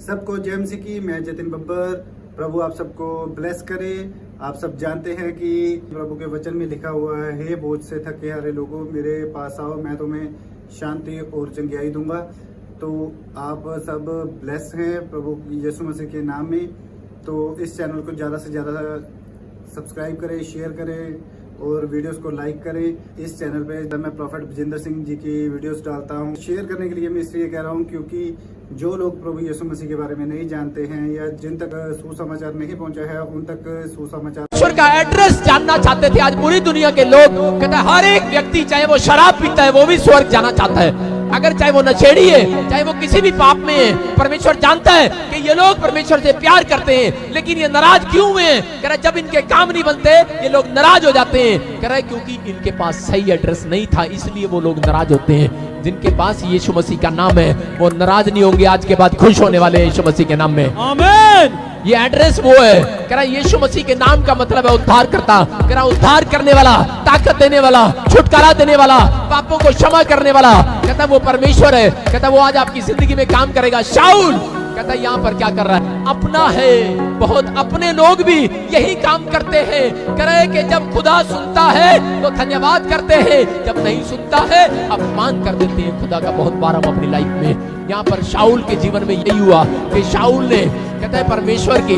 सबको जय मसीह की। मैं जतिन बब्बर। प्रभु आप सबको ब्लेस करे। आप सब जानते हैं कि प्रभु के वचन में लिखा हुआ है, हे बोझ से थके हारे लोगों मेरे पास आओ, मैं तुम्हें शांति और चंगियाई दूंगा। तो आप सब ब्लेस हैं प्रभु यीशु मसीह के नाम में। तो इस चैनल को ज़्यादा से ज़्यादा सब्सक्राइब करें, शेयर करें और वीडियोस को लाइक करें। इस चैनल पे जब मैं प्रॉफेट विजेंद्र सिंह जी की वीडियोस डालता हूँ, शेयर करने के लिए मैं इसलिए कह रहा हूँ क्योंकि जो लोग प्रभु यीशु मसीह के बारे में नहीं जानते हैं या जिन तक सुसमाचार नहीं पहुंचा है, उन तक सुसमाचार ईश्वर का एड्रेस जानना चाहते थे। आज पूरी दुनिया के लोग कहते हैं हर एक व्यक्ति चाहे वो शराब पीता है वो भी स्वर्ग जाना चाहता है। अगर चाहे वो नशेड़ी है, चाहे वो किसी भी पाप में है, परमेश्वर जानता है कि ये लोग परमेश्वर से प्यार करते हैं, लेकिन ये नाराज क्यों हुए हैं? कह रहा जब इनके काम नहीं बनते ये लोग नाराज हो जाते हैं। कह रहा है क्योंकि इनके पास सही एड्रेस नहीं था, इसलिए वो लोग नाराज होते हैं। जिनके पास यीशु मसीह का नाम है वो नाराज नहीं होंगे, आज के बाद खुश होने वाले यीशु मसीह के नाम में। आमीन। ये एड्रेस वो है। कह रहा यीशु मसीह के नाम का मतलब है उद्धार करता। कह रहा उद्धार करने वाला, ताकत देने वाला, छुटकारा देने वाला, पापों को क्षमा करने वाला। कहता वो परमेश्वर है। कहता वो आज आपकी जिंदगी में काम करेगा। शाऊल कहता यहाँ पर क्या कर रहा है? अपना है। बहुत अपने लोग भी यही काम करते हैं। कह रहे कि जब खुदा सुनता है तो धन्यवाद करते हैं, जब नहीं सुनता है अपमान कर देते हैं खुदा का। बहुत बार हम अपनी लाइफ में यहाँ पर शाऊल के जीवन में यही हुआ कि शाऊल ने कहता है परमेश्वर की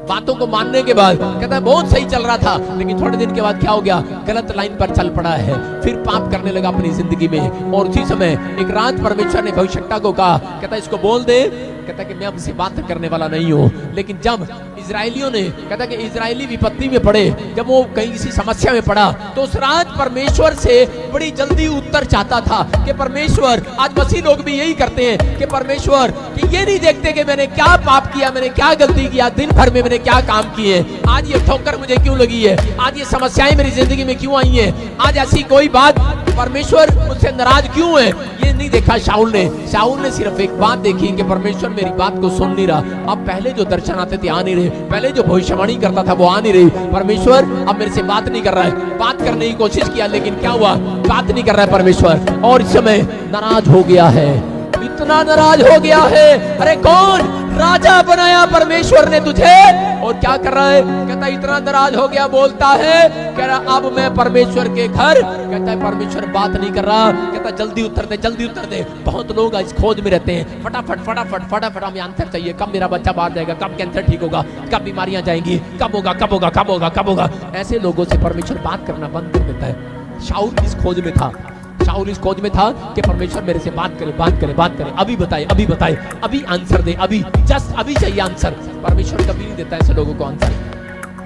बातों को मानने के बाद कहता है बहुत सही चल रहा था, लेकिन थोड़े दिन के बाद क्या हो गया? गलत लाइन पर चल पड़ा है, फिर पाप करने लगा अपनी जिंदगी में। और उसी समय एक रात परमेश्वर ने भविष्यवक्ता को कहा, कहता है इसको बोल दे, कहता है कि मैं आपसे बात करने वाला नहीं हूँ। लेकिन जब इजरायलियों ने कहता है कि इजरायली विपत्ति में पड़े, जब वो कहीं किसी समस्या में पड़ा, तो उस रात परमेश्वर से बड़ी जल्दी उत्तर चाहता था कि परमेश्वर, आज मसीह लोग भी यही करते हैं कि परमेश्वर कि ये नहीं देखते कि मैंने क्या पाप किया, मैंने क्या गलती किया, दिन भर में मैंने क्या काम किए, आज ये ठोकर मुझे क्यों लगी है, आज ये समस्याएं मेरी जिंदगी में क्यों आई है, आज ऐसी कोई बात, परमेश्वर मुझसे नाराज क्यों है, ये नहीं देखा शाऊल ने। शाऊल ने सिर्फ एक बात देखी कि परमेश्वर मेरी बात को सुन नहीं रहा। अब पहले जो दर्शन आते थे आ नहीं रहे, पहले जो भविष्यवाणी करता था वो आ नहीं रही। परमेश्वर अब मेरे से बात नहीं कर रहा है। बात करने की कोशिश किया लेकिन क्या हुआ? बात नहीं कर रहा है परमेश्वर। और इस समय नाराज हो गया है, इतना नाराज हो गया है। अरे कौन राजा बनाया परमेश्वर ने तुझे, और क्या कर रहा है? कहता इतना नाराज हो गया, बोलता है कह रहा अब मैं परमेश्वर के घर, कहता है परमेश्वर बात नहीं कर रहा। कहता जल्दी उत्तर दे, जल्दी उत्तर दे। बहुत लोग इस खोज में रहते हैं, फटाफट फटाफट फटाफट हमें आंसर चाहिए। कब मेरा बच्चा बाहर जाएगा, कब कैंसर ठीक होगा, कब बीमारियां जाएंगी, कब होगा कब होगा कब होगा कब होगा। ऐसे लोगों से परमेश्वर बात करना बंद कर देता है। शाऊल इस खोज में था, शाऊल इस खोज में था कि परमेश्वर मेरे से बात करे, बात करे, बात करे, अभी बताए, अभी बताए, अभी आंसर दे, अभी जस्ट अभी चाहिए आंसर। परमेश्वर कभी नहीं देता ऐसे लोगों को आंसर,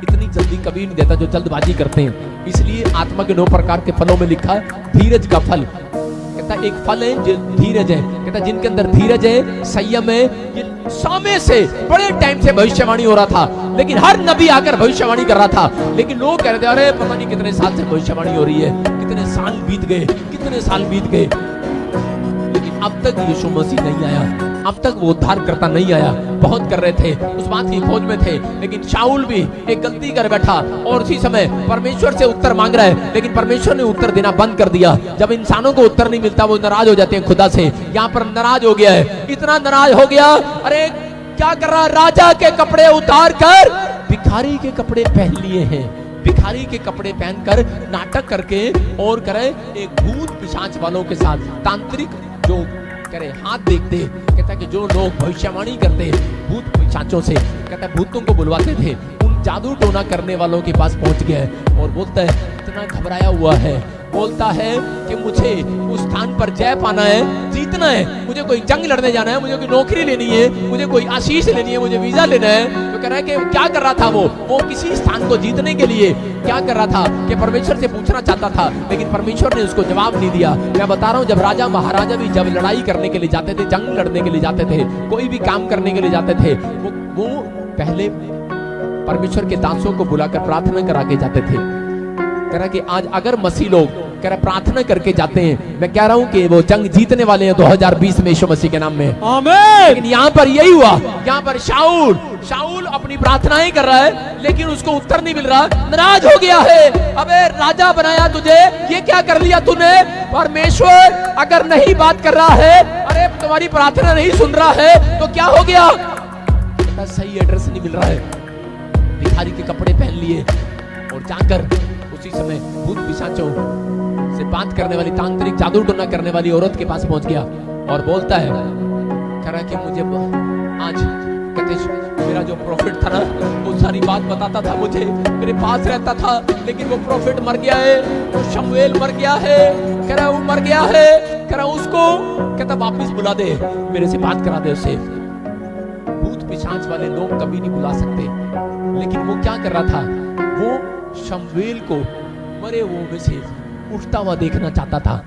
इतनी जल्दी कभी नहीं देता जो जल्दबाजी करते हैं। इसलिए आत्मा के 9 प्रकार के फलों में लिखा है धीरज का फल। कहता एक फल है जो धीरज है। कहता जिनके अंदर धीरज है, संयम है। ये समय से बड़े टाइम से भविष्यवाणी हो रहा था, लेकिन हर नबी आकर भविष्यवाणी कर रहा था, लेकिन लोग कह रहे थे अरे पता नहीं कितने साल से भविष्यवाणी हो रही है, कितने साल बीत गए, कितने साल बीत गए, लेकिन अब तक यीशु मसीह नहीं आया, अब तक वो उद्धार करता नहीं आया। बहुत कर रहे थे, उस बात की खोज में थे, लेकिन शाऊल भी एक गलती कर बैठा और उसी समय परमेश्वर से उत्तर मांग रहा है, लेकिन परमेश्वर ने उत्तर देना बंद कर दिया। जब इंसानों को उत्तर नहीं मिलता वो नाराज हो जाते हैं खुदा से। यहाँ पर नाराज हो गया है, इतना नाराज हो गया। अरे क्या कर रहा? राजा के कपड़े उतार कर भिखारी के कपड़े पहन लिए हैं। भिखारी के कपड़े पहनकर नाटक करके और करे एक भूत पिशाच वालों के साथ, तांत्रिक जो करे हाथ देखते, कहता है कि जो लोग भविष्यवाणी करते भूत पिशाचों से, कहता है भूतों को बुलवाते थे, उन जादू टोना करने वालों के पास पहुंच गया है और बोलता है इतना घबराया हुआ है, बोलता है कि मुझे उस स्थान पर जय पाना है, जीतना है, मुझे कोई जंग लड़ने जाना है, मुझे कोई नौकरी लेनी है, मुझे कोई आशीष लेनी है, मुझे वीजा लेना है। तो कह रहा है कि क्या कर रहा था वो किसी स्थान को जीतने के लिए क्या कर रहा था कि परमेश्वर से पूछना चाहता था, लेकिन परमेश्वर ने उसको जवाब नहीं दिया। मैं बता रहा हूँ जब राजा महाराजा भी जब लड़ाई करने के लिए जाते थे, जंग लड़ने के लिए जाते थे, कोई भी काम करने के लिए जाते थे, वो पहले परमेश्वर के दासों को बुलाकर प्रार्थना करा के जाते थे। कह रहा कि आज अगर मसीह लोग कह रहा प्रार्थना करके जाते हैं। मैं कह रहा हूं कि वो जंग जीतने वाले हैं 2020 में यीशु मसीह के नाम में, आमीन। लेकिन यहाँ पर यही हुआ, यहाँ पर शाऊल अपनी प्रार्थनाएं कर रहा है लेकिन उसको उत्तर नहीं मिल रहा, नाराज हो गया है। अबे राजा बनाया तुझे, ये क्या कर लिया तूने? परमेश्वर अगर नहीं बात कर रहा है, अरे तुम्हारी प्रार्थना नहीं सुन रहा है तो क्या हो गया? सही एड्रेस नहीं मिल रहा है। भिखारी के कपड़े पहन लिए और जाकर उसी समय भूत पिशाचों से बात करने वाली, तांत्रिक जादू टोना करने वाली औरत के पास पहुंच गया और बोलता है, कह रहा कि मुझे आज कहते मेरा जो प्रॉफिट था ना वो सारी बात बताता था, मुझे मेरे पास रहता था, लेकिन वो प्रॉफिट मर गया है, वो शमूएल मर गया है। कह रहा वो मर गया है, कह रहा उसको कहता वापिस बुला दे, मेरे से बात करा दे उससे। भूत पिशाच वाले लोग कभी नहीं बुला सकते, लेकिन वो क्या कर रहा था? वो शमूएल को मरे हुओं में से उठता हुआ देखना चाहता था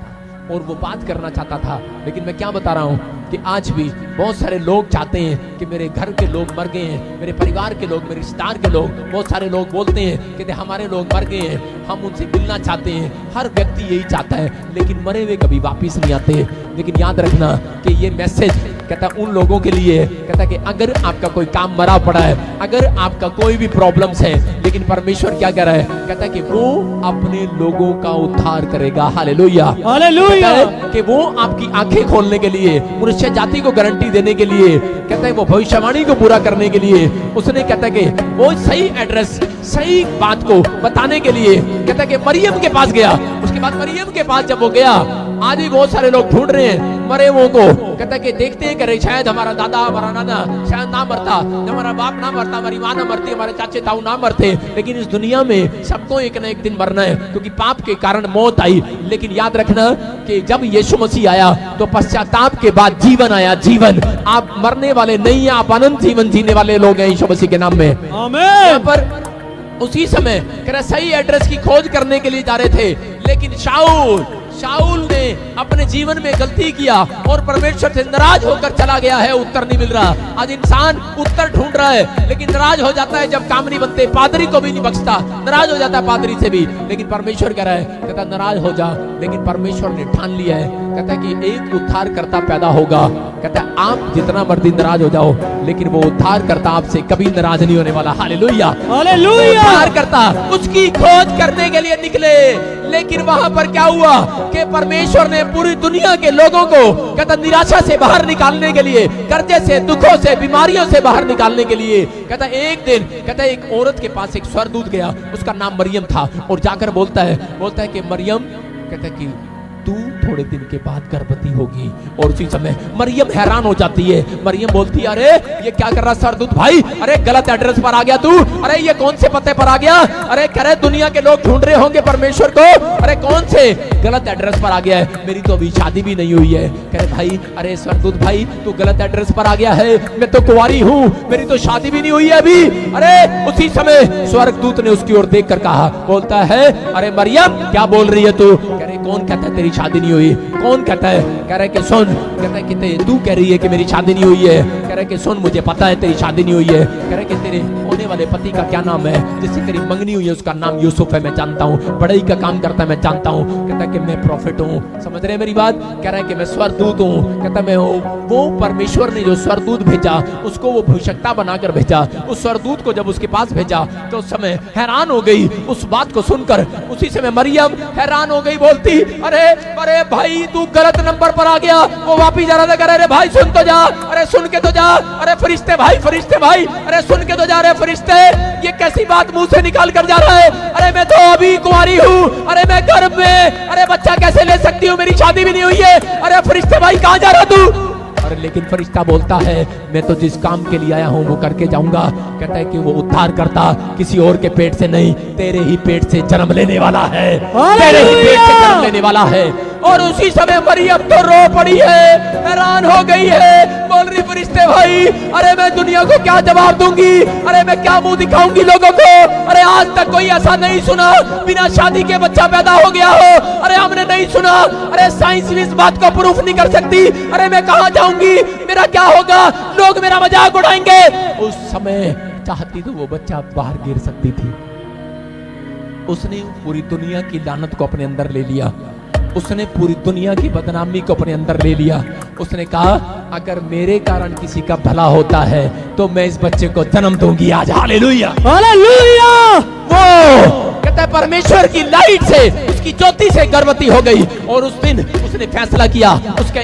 और वो बात करना चाहता था। लेकिन मैं क्या बता रहा हूं कि आज भी बहुत सारे लोग चाहते हैं कि मेरे घर के लोग मर गए हैं, मेरे परिवार के लोग, मेरे रिश्तेदार के लोग, बहुत सारे लोग बोलते हैं कि हमारे लोग मर गए हैं, हम उनसे मिलना चाहते हैं। हर व्यक्ति यही चाहता है, लेकिन मरे हुए कभी वापिस नहीं आते। लेकिन याद रखना कि ये मैसेज कहता उन लोगों के लिए, कहता कि अगर आपका कोई काम मरा पड़ा है, अगर आपका कोई भी प्रॉब्लम्स है, लेकिन परमेश्वर क्या कह रहा है? कहता कि वो अपने लोगों का उद्धार करेगा। Hallelujah, hallelujah. कि वो आपकी आंखें खोलने के लिए, मनुष्य जाति को गारंटी देने के लिए, कहता है वो भविष्यवाणी को पूरा करने के लिए, उसने कहता कि वो सही एड्रेस, सही बात को बताने के लिए, कहता कि मरियम के पास गया। उसके बाद मरियम के पास जब वो गया, आज भी बहुत सारे लोग ढूंढ रहे हैं मरे हुओं को, कहता कि देखते हैं करे शायद हमारा दादा, हमारा नाना शायद ना मरता, हमारा बाप ना मरता, हमारी माँ ना मरती, हमारे चाचे ताऊ ना मरते, लेकिन इस दुनिया में सबको एक ना एक दिन मरना है, क्योंकि पाप के कारण मौत आई। लेकिन याद रखना कि जब यीशु मसीह आया तो पश्चाताप के बाद जीवन आया। जीवन, आप मरने वाले नहीं है, आप अनंत जीवन जीने वाले लोग हैं यीशु मसीह के नाम में, आमीन। पर उसी समय सही एड्रेस की खोज करने के लिए जा रहे थे, लेकिन शाऊल ने अपने जीवन में गलती किया और परमेश्वर से नाराज होकर चला गया है। उत्तर नहीं मिल रहा। आज इंसान उत्तर ढूंढ रहा है, लेकिन नाराज हो जाता है जब काम नहीं बनते। पादरी को भी नहीं बख्शता, नाराज हो जाता है पादरी से भी। लेकिन परमेश्वर कह रहा है, कहता नाराज हो जा, लेकिन परमेश्वर ने ठान लिया है, कहता है कि एक उद्धारकर्ता पैदा होगा। कहता है आप जितना मर्जी नाराज हो जाओ, लेकिन वो उद्धारकर्ता आपसे कभी नाराज नहीं होने वाला। Hallelujah, hallelujah. उद्धारकर्ता उसकी खोज करने के लिए निकले, लेकिन वहां पर क्या हुआ कि परमेश्वर ने पूरी दुनिया के लोगों को कहता निराशा से बाहर निकालने के लिए, कर्जे से, दुखों से, बीमारियों से बाहर निकालने के लिए, कहता एक दिन कहता एक औरत के पास एक स्वर्गदूत गया, उसका नाम मरियम था, और जाकर बोलता है कि मरियम, कहता कि तू थोड़े दिन के बाद गर्भवती होगी। और उसी समय मरियम हैरान हो जाती है। मरियम बोलती है, अरे ये क्या कर रहा स्वर्गदूत भाई? अरे गलत एड्रेस पर आ गया तू। अरे ये कौन से पते पर आ गया? अरे कह रहे दुनिया के लोग ढूंढ रहे होंगे परमेश्वर को। अरे कौन से गलत एड्रेस पर आ गया है? मेरी तो अभी शादी भी नहीं हुई है। कह रहे भाई, अरे स्वर्गदूत भाई तू गलत एड्रेस पर आ गया है, मैं तो कुंवारी हूँ, मेरी तो शादी भी नहीं हुई है अभी। अरे उसी समय स्वर्गदूत ने उसकी ओर देख कर कहा, बोलता है, अरे मरियम क्या बोल रही है तू? कह रहे कौन कहता है तेरी शादी नहीं हुई? कौन कहता है? कह रहा है कि सुन, कहता है कि तू कह रही है कि मेरी शादी नहीं हुई है। कह रहा है कि सुन, मुझे पता है तेरी शादी नहीं हुई है। कह रहा है कि तेरे होने वाले पति का क्या नाम है, जिससे तेरी मंगनी हुई है, उसका नाम यूसुफ है, मैं जानता हूँ, बड़ाई का काम करता है, मैं जानता हूँ। कहता है कि मैं प्रॉफिट हूँ। समझ रहे मेरी बात? कह रहा है कि मैं स्वर्गदूत हूँ। कहता मैं हूँ वो परमेश्वर ने जो स्वर्गदूत भेजा, उसको वो भविष्यवक्ता बनाकर भेजा। उस स्वर्गदूत को जब उसके पास भेजा तो उस समय हैरान हो गई उस बात को सुनकर। उसी समय मरियम हैरान हो गई, बोलती, अरे भाई तू गलत नंबर पर आ गया। वो वापिस जा रहा था, कह रहे भाई सुन तो जा, अरे सुन के तो जा, अरे फरिश्ते भाई, अरे सुन के तो जा रहे फरिश्ते, ये कैसी बात मुंह से निकाल कर जा रहा है? अरे मैं तो अभी कुंवारी हूँ, अरे मैं गर्भ में, अरे बच्चा कैसे ले सकती हूँ, मेरी शादी भी नहीं हुई है। अरे फरिश्ते भाई कहाँ जा रहा तू? अरे लेकिन फरिश्ता बोलता है, मैं तो जिस काम के लिए आया हूँ वो करके जाऊंगा। कहता है कि वो उद्धार करता किसी और के पेट से नहीं, तेरे ही पेट से जन्म लेने वाला है, तेरे ही पेट से जन्म लेने वाला है। और उसी समय मरियम तो रो पड़ी है, हैरान हो गई है, बोल रही फरिश्ते भाई, अरे मैं दुनिया को क्या जवाब दूंगी? अरे मैं क्या मुंह दिखाऊंगी लोगों को? अरे आज तक कोई ऐसा नहीं सुना बिना शादी के बच्चा पैदा हो गया हो। अरे हमने नहीं सुना। अरे साइंस भी इस बात को प्रूफ नहीं कर सकती। अरे मैं कहाँ जाऊंगी? मेरा क्या होगा? लोग मेरा मजाक उड़ाएंगे। उस समय चाहती तो वो बच्चा बाहर गिर सकती थी, उसने पूरी दुनिया की लानत को अपने अंदर ले लिया, उसने पूरी दुनिया की बदनामी को अपने अंदर ले लिया। उसने कहा अगर मेरे कारण किसी का भला होता है तो मैं इस बच्चे को जन्म दूंगी आज। Hallelujah, hallelujah. वो कहता है परमेश्वर की लाइट से, उसकी ज्योति से गर्भवती हो गई। और उस दिन उसने फैसला किया, उसके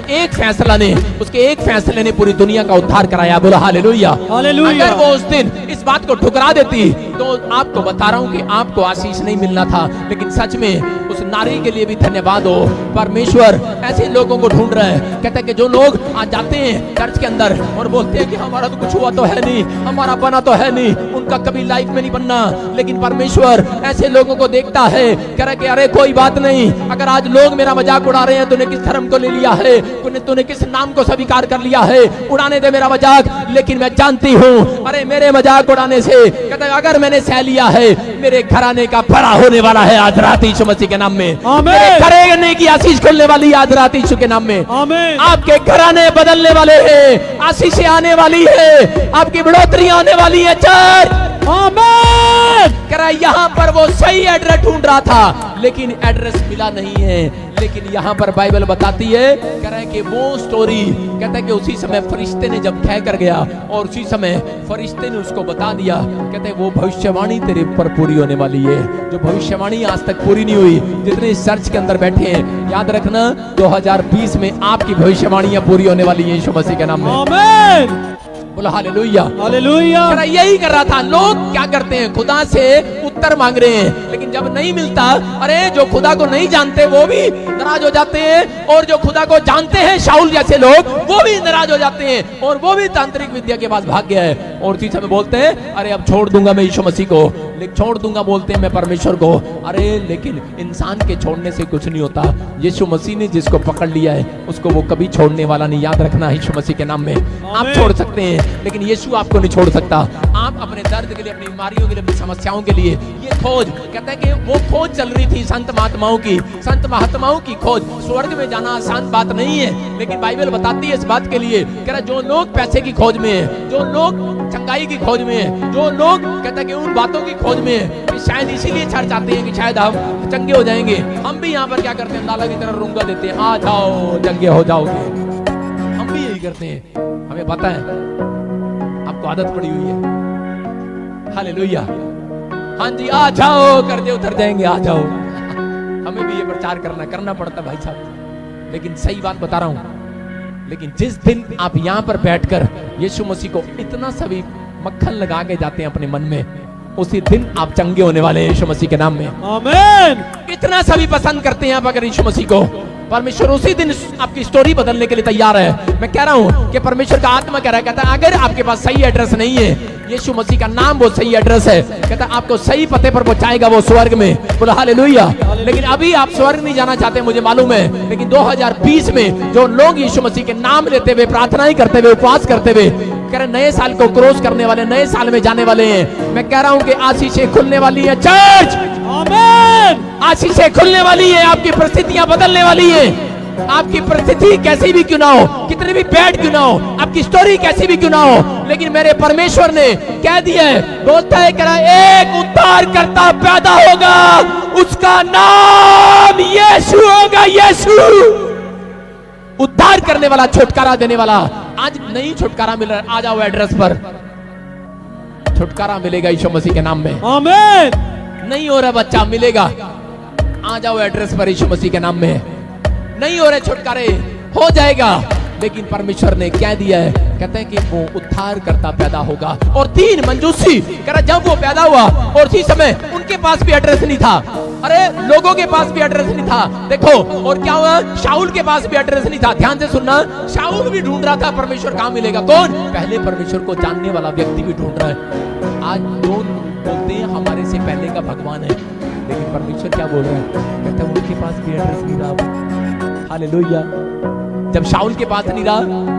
एक फैसले ने पूरी दुनिया का उद्धार कराया। बोला हालेलुया, हालेलुया। अगर वो उस दिन इस बात को ठुकरा देती तो आपको बता रहा हूं कि आपको आशीष नहीं मिलना था। लेकिन सच में उस नारी के लिए भी धन्यवाद हो, परमेश्वर ऐसे लोगों को ढूंढ रहा है। कहता है कि जो लोग आज जाते हैं चर्च के अंदर और बोलते हैं कि हमारा तो कुछ हुआ तो है नहीं, हमारा बना तो है नहीं, उनका कभी लाइफ में नहीं बनना। लेकिन परमेश्वर ऐसे लोगों को देखता है, कह रहा है कि अरे कोई बात नहीं, अगर आज लोग मेरा मजाक उड़ा रहे हैं, तूने किस धर्म को ले लिया है, तूने किस नाम को स्वीकार कर लिया है, उड़ाने दे मेरा मजाक। लेकिन मैं जानती हूँ अरे मेरे मजाक उड़ाने से, कहता है अगर मैंने सह लिया है, मेरे घराने का भला होने वाला है आज रात यीशु मसीह के नाम में। मेरे घराने की आशीष खुलने वाली आज रात यीशु के नाम में। आपके घराने बदलने वाले हैं, आशीषें आने वाली है, आपकी बढ़ोतरी आने वाली है। चर्च आमीन। कह रहा यहाँ पर वो सही एड्रेस ढूंढ रहा था लेकिन एड्रेस मिला नहीं है। लेकिन यहाँ पर बाइबल बताती है, कह रहा है कि वो स्टोरी, कहता है कि उसी समय फरिश्ते ने जब कह कर गया और उसी समय फरिश्ते ने उसको बता दिया, कहते हैं वो भविष्यवाणी तेरे ऊपर पूरी होने वाली है, जो भविष्यवाणी आज तक पूरी नहीं हुई। जितने इस चर्च के अंदर बैठे हैं याद रखना 2020 में आपकी भविष्यवाणियां पूरी होने वाली है यीशु मसीह के नाम में। आमीन। बोला हालेलुया, हालेलुया। यही कर रहा था। लोग क्या करते हैं, खुदा से उत्तर मांग रहे हैं, लेकिन जब नहीं मिलता, अरे जो खुदा को नहीं जानते वो भी नाराज हो जाते हैं, और जो खुदा को जानते हैं शाऊल जैसे लोग वो भी नाराज हो जाते हैं, और वो भी तांत्रिक विद्या के पास भाग गया है। और उसी समय बोलते हैं अरे अब छोड़ दूंगा मैं यीशु मसीह को, लेकिन छोड़ दूंगा बोलते हैं मैं परमेश्वर को। अरे लेकिन इंसान के छोड़ने से कुछ नहीं होता। यीशु मसीह ने जिसको पकड़ लिया है उसको वो कभी छोड़ने वाला नहीं। याद रखना यीशु मसीह के नाम में। आप छोड़ सकते हैं लेकिन यीशु आपको नहीं छोड़ सकता। आप अपने दर्द के लिए, अपनी बीमारियों के लिए, अपनी समस्याओं के लिए ये खोज, कहते हैं कि वो खोज चल रही थी संत महात्माओं की खोज। स्वर्ग में जाना आसान बात नहीं है, लेकिन बाइबल बताती है इस बात के लिए, कह रहा जो लोग पैसे की खोज में है, जो लोग चंगाई की खोज में है, जो लोग कहते हैं कि उन बातों की खोज में है, कि शायद इसीलिए चर्च आते हैं कि शायद हम चंगे हो जाएंगे। हम भी यहाँ पर क्या करते हैं, लाला की तरह रूंगा देते हैं, आ जाओ चंगे हो जाओगे। हम भी यही करते हैं, हमें पता है, आपको आदत पड़ी हुई है। हालेलुया, हाँ जी आ जाओ, कर्जे उतर जाएंगे, आ जाओ। हमें भी ये प्रचार करना पड़ता भाई साहब। लेकिन सही बात बता रहा हूं, लेकिन जिस दिन आप यहाँ पर बैठकर यीशु मसीह को इतना सभी मक्खन लगा के जाते हैं अपने मन में, उसी दिन आप चंगे होने वाले हैं यीशु मसीह के नाम में। आमीन। इतना सभी पसंद करते हैं आप अगर यीशु मसीह को, परमेश्वर उसी दिन आपकी स्टोरी बदलने के लिए तैयार है। मैं कह रहा हूं कि परमेश्वर का आत्मा कह रहा है, कहता है अगर आपके पास सही एड्रेस नहीं है, यीशु मसीह का नाम वो सही एड्रेस है, कहता है आपको सही पते पर पहुंचाएगा वो स्वर्ग में। बोला हालेलुया। लेकिन अभी आप स्वर्ग नहीं जाना चाहते, मुझे मालूम है, लेकिन 2020 में जो लोग यीशु मसीह के नाम लेते हुए, प्रार्थनाएं करते हुए, उपवास करते हुए, कह रहे नए साल को क्रॉस करने वाले, नए साल में जाने वाले हैं। मैं कह रहा हूं कि आशीषें खुलने वाली है चर्च। आमीन। आशीषें खुलने वाली है, आपकी परिस्थितियां बदलने वाली है। आपकी परिस्थिति कैसी भी क्यों ना हो, कितनी भी बैड क्यों ना हो, आपकी स्टोरी कैसी भी क्यों ना हो, लेकिन मेरे परमेश्वर ने कह दिया है, बोलता है कह रहा एक उद्धार करता पैदा होगा, उसका नाम यीशु होगा। यीशु उद्धार करने वाला, छुटकारा देने वाला। आज नहीं छुटकारा मिल रहा, आ जाओ एड्रेस पर, छुटकारा मिलेगा यीशु मसीह के नाम में। आमीन। नहीं हो रहा बच्चा, मिलेगा, आ जाओ एड्रेस पर यीशु मसीह के नाम में। नहीं हो रहे छुटकारे, हो जाएगा। लेकिन परमेश्वर ने क्या दिया है, कहते हैं कि वो उद्धार करता पैदा होगा। और 3 मंजूसी, कह रहा जब वो पैदा हुआ और उसी समय उनके पास भी एड्रेस नहीं था, अरे लोगों के पास भी एड्रेस नहीं था। देखो और क्या हुआ, शाऊल के पास भी एड्रेस नहीं था। ध्यान से सुनना, शाऊल भी ढूंढ रहा था परमेश्वर कहां मिलेगा। कौन? पहले परमेश्वर को जानने वाला व्यक्ति भी ढूंढ रहा है। आज लोग बोलते हैं हमारे से पहले का भगवान है, लेकिन परमेश्वर क्या बोल रहा है, कहता है उनके पास भी एड्रेस नहीं रहा। हालेलुया। जब शाऊल के पास नहीं रहा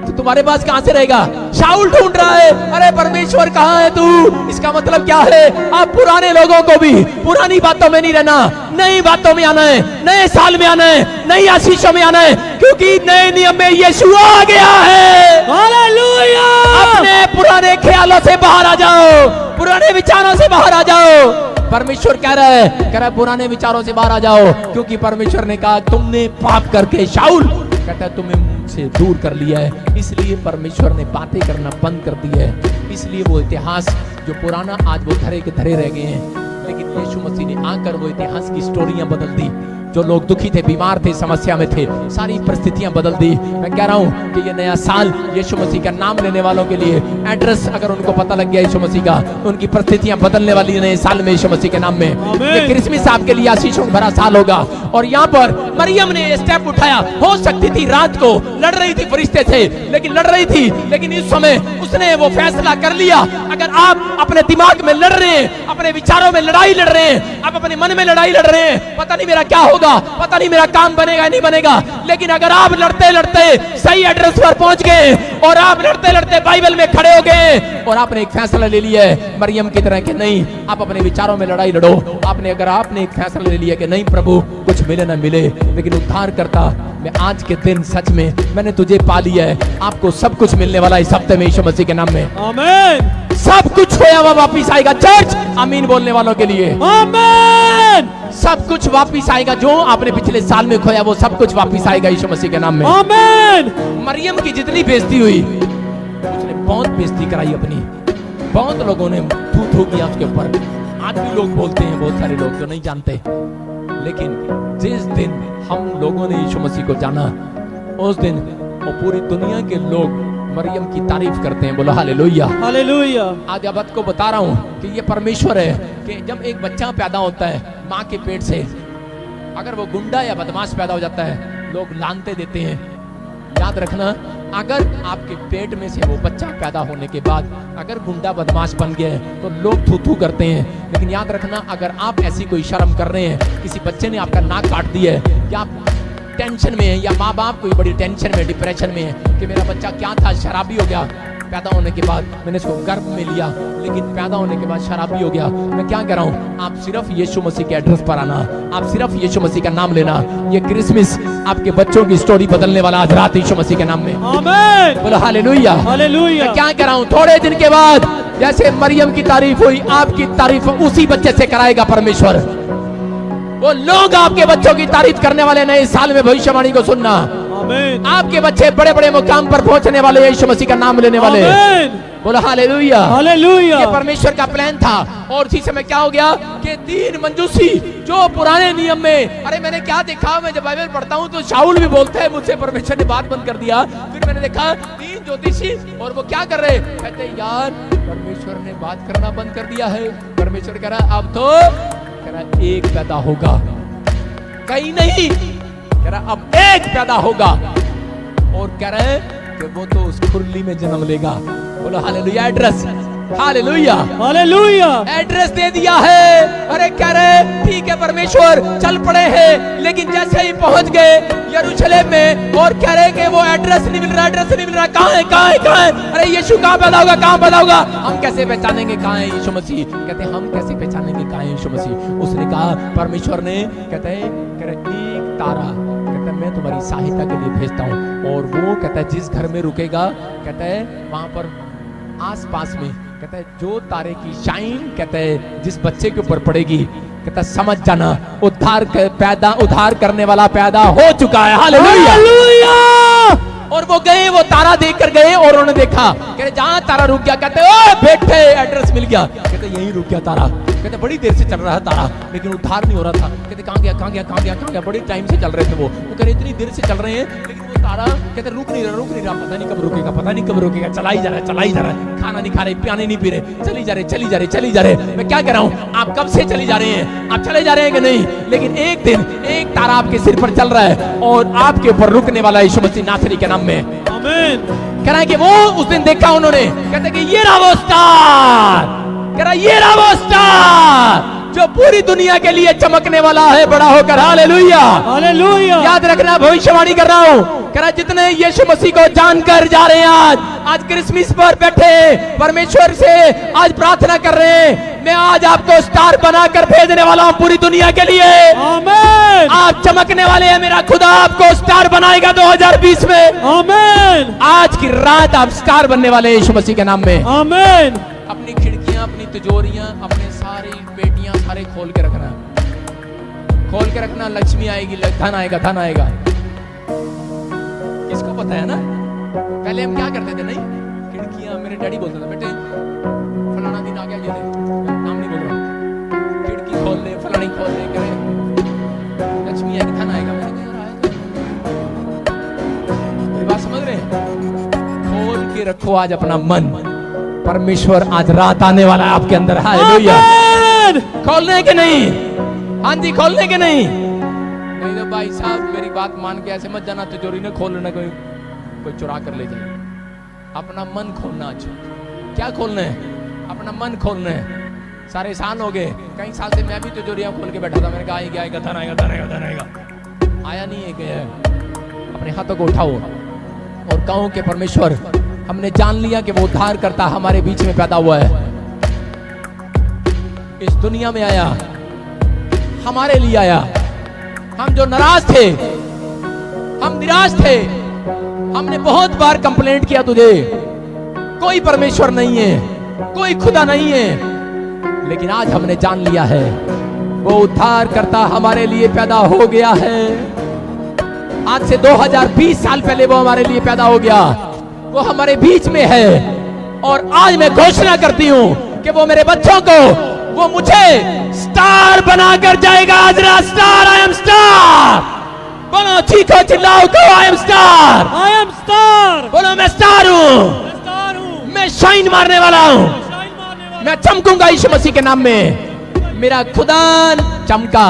तो तुम्हारे पास कहां से रहेगा। शाऊल ढूंढ रहा है, अरे परमेश्वर कहां है तू। इसका मतलब क्या है, आप पुराने लोगों को भी पुरानी बातों में नहीं रहना, नई बातों में आना है, नए साल में आना है, नई आशीषों में आना है, क्योंकि नए नियम में यीशु आ गया है। हालेलुया। अपने पुराने ख्यालों से बाहर आ जाओ, पुराने विचारों से बाहर आ जाओ। परमेश्वर कह रहा है, पुराने विचारों से बाहर आ जाओ, क्योंकि परमेश्वर ने कहा तुमने पाप करके शाऊल कहता है तुम्हें मुझसे दूर कर लिया है, इसलिए परमेश्वर ने बातें करना बंद कर दी है। इसलिए वो इतिहास जो पुराना आज वो धरे के धरे रह गए हैं, लेकिन यीशु मसीह ने आकर वो इतिहास की स्टोरियां बदल दी। जो लोग दुखी थे, बीमार थे, समस्या में थे, सारी परिस्थितियां बदल दी। मैं कह रहा हूं कि ये नया साल यीशु मसीह का नाम लेने वालों के लिए एड्रेस अगर उनको पता लग गया यीशु मसीह का, उनकी परिस्थितियां बदलने वाली है नए साल में यीशु मसीह के नाम में। ये क्रिसमस आपके लिए आशीषों भरा साल होगा। और यहाँ पर मरियम ने ये स्टेप उठाया। हो सकती थी रात को लड़ रही थी फरिश्ते से, लेकिन लड़ रही थी, लेकिन इस समय उसने वो फैसला कर लिया। अगर आप अपने दिमाग में लड़ रहे हैं, अपने विचारों में लड़ाई लड़ रहे हैं, आप अपने मन में लड़ाई लड़ रहे हैं, पता नहीं मेरा क्या होगा, पता नहीं मेरा काम बनेगा नहीं बनेगा, लेकिन अगर आप लड़ते लड़ते सही एड्रेस पर पहुंच गए और आप लड़ते लड़ते बाइबल में खड़े हो गए और आपने एक फैसला ले लिया है मरियम की तरह कि नहीं, आप अपने विचारों में लड़ाई लड़ो। अगर आपने एक फैसला ले लिया कि नहीं प्रभु कुछ मिले ना मिले, लेकिन उद्धार करता मैं आज के दिन सच में मैंने तुझे पा लिया है, आपको सब कुछ मिलने वाला है इस हफ्ते में यीशु मसीह के नाम में। आमीन। सब कुछ खोया हुआ वापिस आएगा। चर्च आमीन बोलने वालों के लिए आमीन। सब कुछ वापिस आएगा। जो आपने पिछले साल में खोया वो सब कुछ वापिस आएगा यीशु मसीह के नाम में। आमीन। मरियम की जितनी बेइज्जती हुई उसने बहुत बेइज्जती कराई अपनी, बहुत लोगों ने थू थू किया उसके ऊपर। आज भी लोग बोलते हैं, बहुत सारे लोग जो नहीं जानते, लेकिन जिस दिन हम लोगों ने यीशु मसीह को जाना उस दिन वो पूरी दुनिया के लोग मरियम की तारीफ करते हैं। बोलो हालेलुया हालेलुया। आज अब को बता रहा हूँ कि ये परमेश्वर है कि जब एक बच्चा पैदा होता है माँ के पेट से, अगर वो गुंडा या बदमाश पैदा हो जाता है लोग लानते देते हैं। याद रखना, अगर आपके पेट में से वो बच्चा पैदा होने के बाद अगर गुंडा बदमाश बन गया है तो लोग थू थू करते हैं, लेकिन याद रखना अगर आप ऐसी कोई शर्म कर रहे हैं, किसी बच्चे ने आपका नाक काट दिया है, या आप टेंशन में है, या माँ बाप कोई बड़ी टेंशन में डिप्रेशन में है कि मेरा बच्चा क्या था शराबी हो गया, पैदा होने के बाद मैंने इसको गर्भ में लिया लेकिन पैदा होने के बाद शराबी हो गया, मैं क्या कह रहा हूँ, आप सिर्फ यीशु मसीह के एड्रेस पर आना, आप सिर्फ यीशु मसीह का नाम लेना। ये क्रिसमस आपके बच्चों की स्टोरी बदलने वाला आज रात यीशु मसीह के नाम में। आमीन। बोलो हालेलुया हालेलुया। मैं क्या कह रहा हूँ, थोड़े दिन के बाद जैसे मरियम की तारीफ हुई आपकी तारीफ उसी बच्चे से कराएगा परमेश्वर। वो लोग आपके बच्चों की तारीफ करने वाले नए साल में भविष्यवाणी को सुनना। आमीन। आपके बच्चे बड़े बड़े मुकाम पर पहुंचने वाले, यीशु मसीह का नाम लेने वाले। आमीन। बोलो हालेलुया हालेलुया। ये परमेश्वर का प्लान था। और उसी समय क्या हो गया कि तीन मंजूसी जो पुराने नियम में, अरे मैंने क्या देखा, मैं जब बाइबल पढ़ता हूँ तो शाऊल भी बोलता है मुझसे परमेश्वर ने बात बंद कर दिया। फिर मैंने देखा तीन ज्योतिषी और वो क्या कर रहे, कहते यार परमेश्वर ने बात करना बंद कर दिया है। परमेश्वर कह रहा अब तो कह रहा एक पैदा होगा, कहीं नहीं, कह रहा अब एक पैदा होगा, और कह रहे कि वो तो उस खुरली में जन्म लेगा। बोलो hallelujah. Address, hallelujah hallelujah. Address दे दिया है। अरे कह रहे ठीक है परमेश्वर चल पड़े हैं, लेकिन जैसे ही पहुंच गए यरूशलेम में और कह रहे कि वो एड्रेस नहीं मिल रहा, एड्रेस नहीं मिल रहा, कहाँ है कहाँ है कहाँ है, अरे यीशु कहाँ पैदा होगा, कहाँ पैदा होगा, हम कैसे पहचानेंगे कहाँ है यीशु मसीह। कहते हम कैसे पहचानेंगे कहाँ है यीशु मसीह। उसने कहा परमेश्वर ने, कहते एक तारा, कहता है मैं तुम्हारी सहायता के लिए भेजता हूँ, और वो कहता है जिस घर में रुकेगा, कहता है वहां पर आस पास में, कहता है जो तारे की शाइन, कहता है जिस बच्चे के ऊपर पड़ेगी, कहता है समझ जाना उद्धार करने वाला पैदा हो चुका है। हालेलुया। और वो गए, वो तारा देख कर गए और उन्होंने देखा, कहते जहां तारा रुक गया, कहते ओ बेटे एड्रेस मिल गया, कहते यहीं रुक गया तारा। कहते बड़ी देर से चल रहा है तारा लेकिन उद्धार नहीं हो रहा था। कहते कहाँ गया कहाँ गया कहाँ गया कहाँ गया, बड़ी टाइम से चल रहे थे वो कहते इतनी देर से चल रहे हैं लेकिन वो तारा कहते रुक नहीं रहा, पता नहीं कब रुकेगा, पता नहीं कब रुकेगा, चला ही जा रहा है, खाना नहीं खा रहे, पानी नहीं पी रहे, चली जा रहे। मैं क्या कह रहा हूँ, आप कब से चली जा रहे हैं, आप चले जा रहे हैं कि नहीं, लेकिन एक दिन एक तारा आपके सिर पर चल रहा है और आपके ऊपर रुकने वाला यीशु मसीह नासरी के नाम में। आमीन। कह रहा है कि वो उस दिन देखा उन्होंने, कहते कि ये रहा वो स्टार, कह रहा ये रहा वो स्टार जो पूरी दुनिया के लिए चमकने वाला है बड़ा होकर। Hallelujah hallelujah. याद रखना भविष्यवाणी कर रहा हूँ, कह रहा जितने यीशु मसीह को जानकर जा रहे हैं, आज क्रिसमस पर बैठे परमेश्वर से आज प्रार्थना कर रहे हैं, मैं आज आपको स्टार बनाकर भेजने वाला हूँ पूरी दुनिया के लिए। आमीन। आप चमकने वाले हैं, मेरा खुदा आपको स्टार बनाएगा 2020 में। आमीन। आज की रात आप स्टार बनने वाले हैं यीशु मसीह के नाम में। आमीन। अपनी खिड़कियां, अपनी तिजोरियां, अपने सारी बेटियां, हर एक खोल के रखना, खोल के रखना। लक्ष्मी आएगी, धन आएगा, धन आएगा। किसको पता है ना? पहले हम क्या करते थे, नहीं खिड़कियां, मेरे डैडी बोलते थे बेटे फलाना दिन आ गया, ये नाम नहीं बोल रहा, खिड़की खोल ले, फलानी खोल ले, करे लक्ष्मी आएगी, धन आएगा। मैंने कहा यार आएगा, मेरी बात समझ रहे हैं? खोल के रखो आज अपना मन, परमेश्वर आज रात आने वाला है आपके अंदर। हालेलुया। खोलने के नहीं? हाँ जी, खोलने के नहीं? नहीं तो भाई साहब मेरी बात मान के ऐसे मत जाना तिजोरी ने खोल लेना, कोई चुरा कर ले जाए। अपना मन खोलना। आज क्या खोलना है? अपना मन खोलना है। सारे साल हो गए, कई साल से मैं भी तिजोरियां खोल के बैठा था। मैंने कहा आएगा, आएगा, धन आएगा, धन आएगा, धन आएगा। आया नहीं है, गया है। अपने हाथों को उठाओ और कहो कि परमेश्वर, हमने जान लिया कि वो उद्धार करता हमारे बीच में पैदा हुआ है, इस दुनिया में आया, हमारे लिए आया। हम जो नाराज थे, हम निराश थे, हमने बहुत बार कंप्लेंट किया तुझे, कोई परमेश्वर नहीं है, कोई खुदा नहीं है, लेकिन आज हमने जान लिया है वो उद्धार करता हमारे लिए पैदा हो गया है। आज से 2020 साल पहले वो हमारे लिए पैदा हो गया, वो हमारे बीच में है। और आज मैं घोषणा करती हूं कि वो मेरे बच्चों को, वो मुझे स्टार बनाकर जाएगा। आज स्टार, आई एम स्टार। बोलो, चीखो चिल्लाओ, कहो I am star. I am star. बोलो मैं स्टार हूं, मैं स्टार हूँ, मैं शाइन मारने वाला हूं, शाइन मारने वाला। मैं चमकूंगा यीशु मसीह के नाम में। मेरा खुदा चमका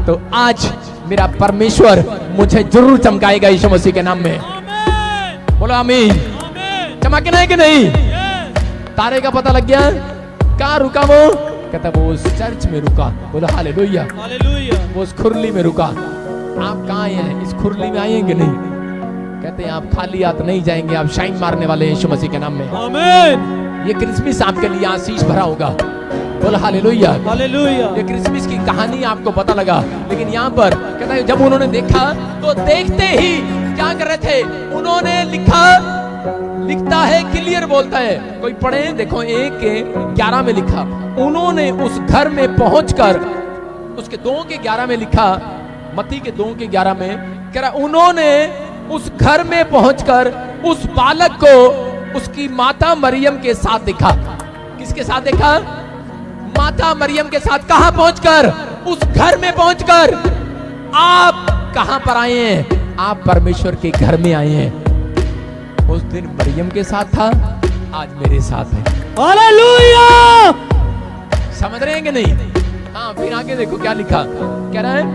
तो आज मेरा परमेश्वर मुझे जरूर चमकाएगा यीशु मसीह के नाम में। आमीन, बोलो आमीन। आमीन। चमकना है कि नहीं? Yes. तारे का पता लग गया? कहाँ रुका वो? कहता वो उस चर्च में रुका। बोलो हालेलुया। Hallelujah. वो उस खुरली में रुका। आप कहाँ आए हैं? इस खुरली में आएंगे नहीं? कहते हैं आप खाली हाथ नहीं जाएंगे, आप शाइन मारने वाले हैं यीशु मसीह के नाम में। Amen. ये क्रिसमस आपके लिए आशीष भरा होगा। बोलो हालेलुया। Hallelujah. ये क्रिसमस की कहानी आपको पता लगा, लेकिन यहाँ पर कहता है जब उन्होंने देखा तो देखते ही क्या कर रहे थे? उन्होंने लिखता है, क्लियर बोलता है, कोई पढ़े देखो 1:11 में लिखा, उन्होंने उस घर में पहुंचकर, उसके 2:11 में लिखा, मत्ती के 2:11 में कह रहा, उन्होंने उस घर में पहुंचकर उस बालक को उसकी माता मरियम के साथ देखा। किसके साथ देखा? माता मरियम के साथ। कहां पहुंचकर? उस घर में पहुंचकर। आप कहां पर आए हैं? आप परमेश्वर के घर में आए हैं। उस दिन मरियम के साथ था, आज मेरे साथ है। Hallelujah. समझ रहे हैं कि नहीं? हाँ, फिर आगे देखो क्या लिखा, कह रहा है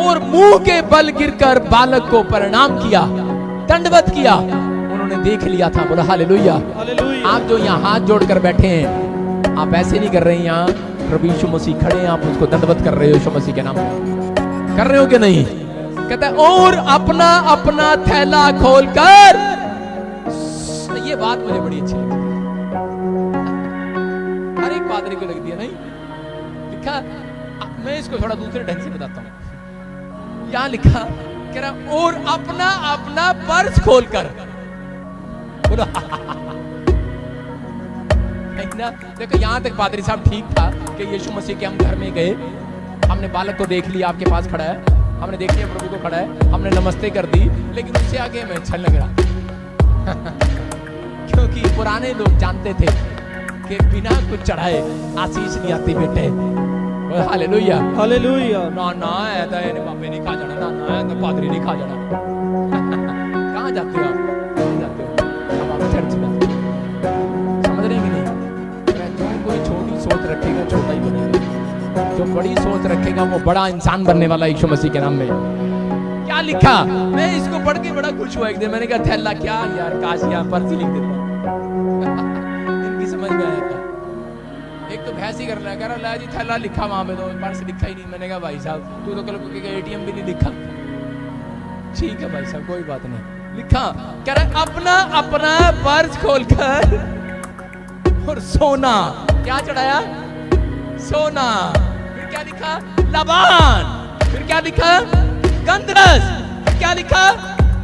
और मुंह के बल गिरकर बालक को प्रणाम किया, दंडवत किया। उन्होंने देख लिया था। बोला हालेलुया। Hallelujah. आप जो यहाँ हाथ जोड़कर बैठे हैं, आप ऐसे नहीं कर रहे हैं, यहाँ प्रभु यीशु मसीह खड़े हैं, आप उसको दंडवत कर रहे हो यीशु मसीह के नाम में। कर रहे हो कि नहीं? कहता है और अपना अपना थैला खोलकर, ये बात मुझे बड़ी अच्छी लगी, हर एक पादरी को लग दिया नहीं लिखा। मैं इसको थोड़ा दूसरे ढंग से बताता हूं। यहां लिखा कह रहा और अपना अपना पर्स खोलकर। बोला ना, देखो यहां तक पादरी साहब ठीक था कि यीशु मसीह के हम घर में गए, हमने बालक को देख लिया, आपके पास खड़ा है, हमने देख लिया प्रभु को खड़ा है, हमने नमस्ते कर दी, लेकिन उससे आगे हमें अच्छा लग रहा क्योंकि पुराने लोग जानते थे कि बिना कुछ चढ़ाए आशीष नहीं आती बेटे। हालेलुया। Hallelujah. ना ना ऐसा है बाबे नहीं खा जाना, ना ना ऐसा पादरी नहीं खा जाना कहाँ जाते हो आप? कहाँ जाते हो? अब आप चर्च में समझ रहे हैं कि नहीं? जो कोई छोटी सोच रखेगा छोटा ही बनेगा, जो बड़ी सोच रखेगा वो बड़ा इंसान बनने वाला यीशु मसीह के नाम में। क्या लिखा? मैं इसको पढ़ के बड़ा खुश हुआ एक दिन। मैंने कहा थैला क्या यार, काश यहाँ पर्स ही लिख देता इनकी समझ में आया था। एक तो भैंस ही कर रहा है, कह रहा जी थैला लिखा वहां पे, तो पर्स लिखा ही नहीं। मैंने कहा भाई साहब तू तो कल ATM भी नहीं लिखा। ठीक है भाई साहब कोई बात नहीं, लिखा। कह रहा अपना अपना पर्स खोलकर और सोना, क्या चढ़ाया? सोना। फिर क्या लिखा? लबान। फिर क्या लिखा? गंधरस। फिर क्या लिखा?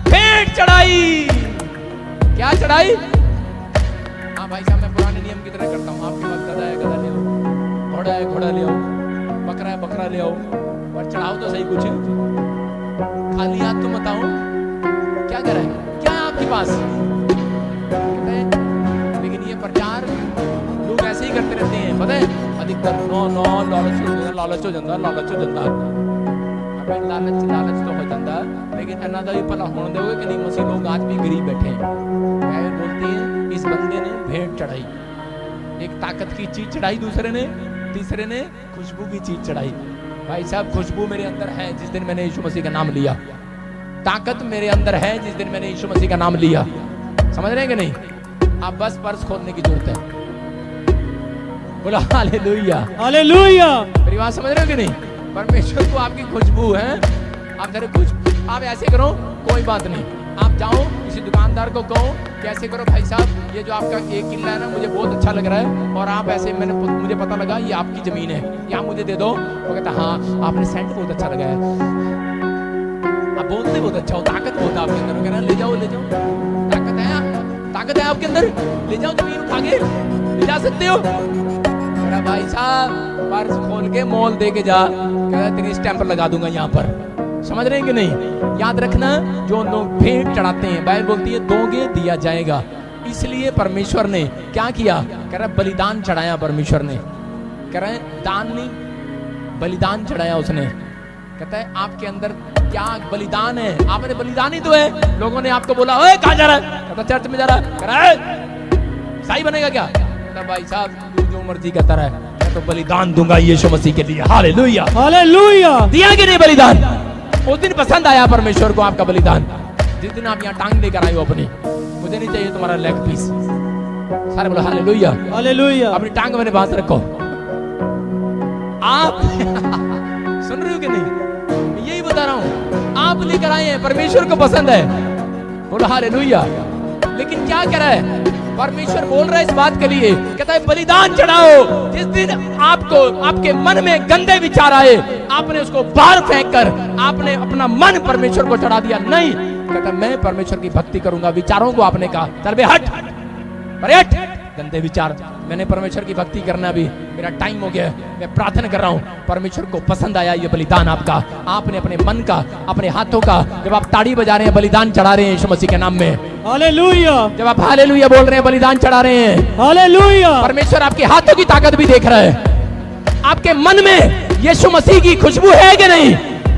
भेंट चढ़ाई। क्या चढ़ाई? हाँ भाई साहब मैं पुराने नियम की तरह करता हूँ, आपके पास गधा है गधा ले लो, और घोड़ा है घोड़ा ले आओ, बकरा है बकरा ले आओ, और चढ़ाओ तो सही कुछ, खाली हाथ तो मत आओ। क्या कर रहा है, क्या है आपके पास? कहते हैं लेकिन ये प्रचार लोग ऐसे ही करते रहते हैं, पता है अधिकतर नो नो लालच हो जाता, लालच हो जाता, लालच हो जाता, लालच लालच तो हो जाता, लेकिन अन्ना दा भी भला होने दोगे कि नहीं? मसीह लोग आज भी गरीब बैठे हैं। बाइबल बोलती है इस बंदे ने भेंट चढ़ाई, एक ताकत की चीज चढ़ाई, दूसरे ने तीसरे ने खुशबू की चीज चढ़ाई। भाई साहब खुशबू मेरे अंदर है जिस दिन मैंने यीशु मसीह का नाम लिया, ताकत मेरे अंदर है जिस दिन मैंने यीशु मसीह का नाम लिया। समझ रहे हैं कि नहीं? आप बस पर्स खोलने की जरूरत है। बोला हालेलुया, हालेलुया। मेरी बात समझ रहे हो कि नहीं? परमेश्वर को आपकी खुशबू है। आप जरा कुछ आप ऐसे करो, कोई बात नहीं, आप जाओ किसी दुकानदार को कहो कैसे करो भाई साहब ये जो आपका 1 किला है ना मुझे बहुत अच्छा लग रहा है, और आप ऐसे मुझे पता लगा ये आपकी जमीन है, ये आप मुझे दे दो। वो कहता हाँ आपने सेंट बहुत अच्छा लगाया, आप बोलते बहुत अच्छा हो, ताकत बहुत है आपके अंदर। कहना ले जाओ ताकत है आपके अंदर, ले जाओ जमीन उठा के ले जा सकते हो। मेरा भाई साहब पर्स खोल के मोल दे के जा, कहता तेरी स्टैंप लगा दूंगा यहाँ पर। समझ रहे हैं कि नहीं? याद रखना जो लोग भेंट चढ़ाते हैं, बाइबल बोलती है दोगे दिया जाएगा। इसलिए परमेश्वर ने क्या किया? कह रहा बलिदान चढ़ाया परमेश्वर ने, कह रहा है दान नहीं बलिदान चढ़ाया उसने। कहता है आपके अंदर क्या बलिदान है? आपने बलिदान ही तो है। लोगों ने आपको बोला ओए कहाँ जा रहा है? कहता चर्च में जा रहा है। कह रहा है ईसाई बनेगा क्या? कहता भाई साहब तू जो मर्जी करता रहे, मैं तो बलिदान दूंगा यीशु मसीह के लिए। Hallelujah, hallelujah. दिया कि नहीं बलिदान? उस दिन पसंद आया परमेश्वर को आपका बलिदान, जिस दिन आप यहाँ टांग लेकर आए हो अपनी। मुझे नहीं चाहिए तुम्हारा लेग पीस। सारे बोलो हालेलुया, हालेलुया। अपनी टांग मैंने बांध रखो। आप सुन रहे हो कि नहीं? यही बता रहा हूं, आप लेकर आए हैं, परमेश्वर को पसंद है। बोलो हालेलुया। लेकिन क्या कर रहा है परमेश्वर? बोल रहा है इस बात के लिए, कहता है बलिदान चढ़ाओ। जिस दिन आपको आपके मन में गंदे विचार आए, आपने उसको बाहर फेंक कर आपने अपना मन परमेश्वर को चढ़ा दिया। नहीं, कहता मैं परमेश्वर की भक्ति करूंगा। विचारों को आपने कहा चल बे हट, अरे हट गंदे विचार, मैंने परमेश्वर की भक्ति करना भी मेरा टाइम हो गया। मैं प्रार्थना कर रहा हूँ, परमेश्वर को पसंद आया ये बलिदान आपका। आपने अपने मन का, अपने हाथों का, जब आप ताड़ी बजा रहे हैं बलिदान चढ़ा रहे हैं यीशु मसीह के नाम में। हालेलुया। जब आप हालेलुया बोल रहे हैं बलिदान चढ़ा रहे हैं। हालेलुया। परमेश्वर आपके हाथों की ताकत भी देख रहा है। आपके मन में यीशु मसीह की खुशबू है कि नहीं?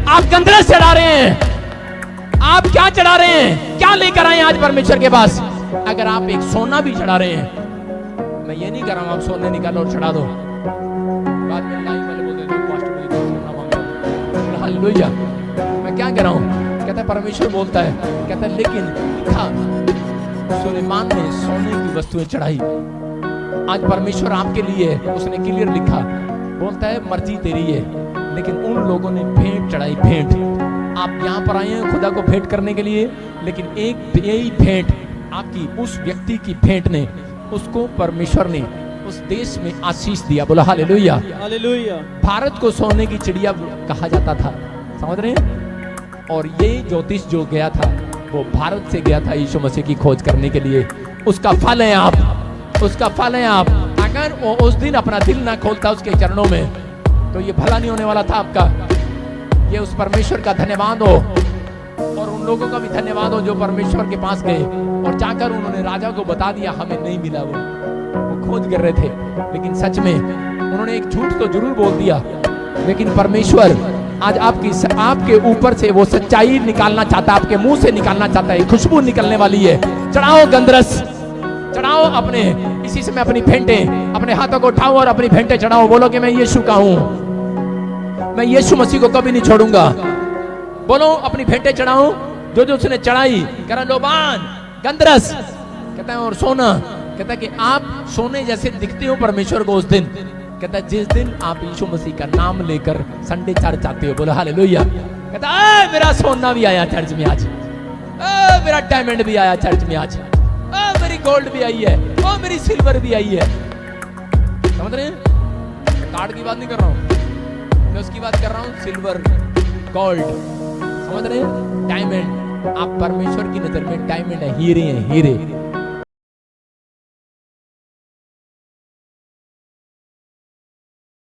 आप गंधरस चढ़ा रहे हैं। आप क्या चढ़ा रहे हैं? क्या लेकर आए आज परमेश्वर के पास? अगर आप एक सोना भी चढ़ा रहे हैं, मैं ये नहीं कर रहा हूं आप सोने निकालो और चढ़ा दो, बाद में लाइव वाले बोलते हैं पास्टर मुझे सोना मांगो। हालेलुया। मैं क्या कर रहा हूं? कहता है परमेश्वर बोलता है, कहता है लेकिन लिखा सुलेमान ने सोने की वस्तुएं चढ़ाई। आज परमेश्वर आपके लिए उसने क्लियर लिखा, बोलता है मर्जी तेरी है, लेकिन उन लोगों ने भेंट चढ़ाई। भेंट, आप यहाँ पर आए हैं खुदा को भेंट करने के लिए, लेकिन एक यही भेंट आपकी उस व्यक्ति की भेंट ने उसको परमेश्वर ने उस देश में आशीष दिया। बोला हालेलुया, हालेलुया। भारत को सोने की चिड़िया कहा जाता था, समझ रहे हैं? और ये ज्योतिष जो गया था वो भारत से गया था यीशु मसीह की खोज करने के लिए। उसका फल है आप, उसका फल है आप। अगर वो उस दिन अपना दिल ना खोलता उसके चरणों में, तो ये भला नहीं होने वाला था आपका। ये उस परमेश्वर का धन्यवाद हो, और उन लोगों का भी धन्यवाद हो जो परमेश्वर के पास गए और जाकर उन्होंने राजा को बता दिया हमें नहीं मिला। वो खोज कर रहे थे, लेकिन सच में उन्होंने एक झूठ तो जरूर बोल दिया, लेकिन परमेश्वर आज आपके ऊपर से वो सच्चाई निकालना चाहता है, आपके मुंह से निकालना चाहता है। खुशबू निकलने वाली है। चढ़ाओ गंधरस, चढ़ाओ अपने इसी समय अपनी भेंटें, अपने हाथों को उठाओ और अपनी भेंटें चढ़ाओ। बोलो कि मैं यीशु का हूं, मैं यीशु मसीह को कभी नहीं छोड़ूंगा। बोलो अपनी भेंटें चढ़ाओ जो जो उसने चढ़ाई। कह रहा लोबान, गंधरस, कहता है और सोना। कहता है कि आप सोने जैसे दिखते हो परमेश्वर को उस दिन। कहता है जिस दिन आप यीशु मसीह का नाम लेकर संडे चर्च आते हो। बोलो हालेलुया। कहता है मेरा सोना भी आया चर्च में आज, मेरा डायमंड भी आया चर्च में आज, मेरी गोल्ड भी आई है, मेरी सिल्वर भी आई है। समझ रहे हैं? कार्ड की बात नहीं कर रहा हूं, मैं उसकी बात कर रहा हूं, सिल्वर, गोल्ड। समझ रहे हैं? डायमंड, आप परमेश्वर की नजर में डायमंड है, हीरे हैं, हीरे।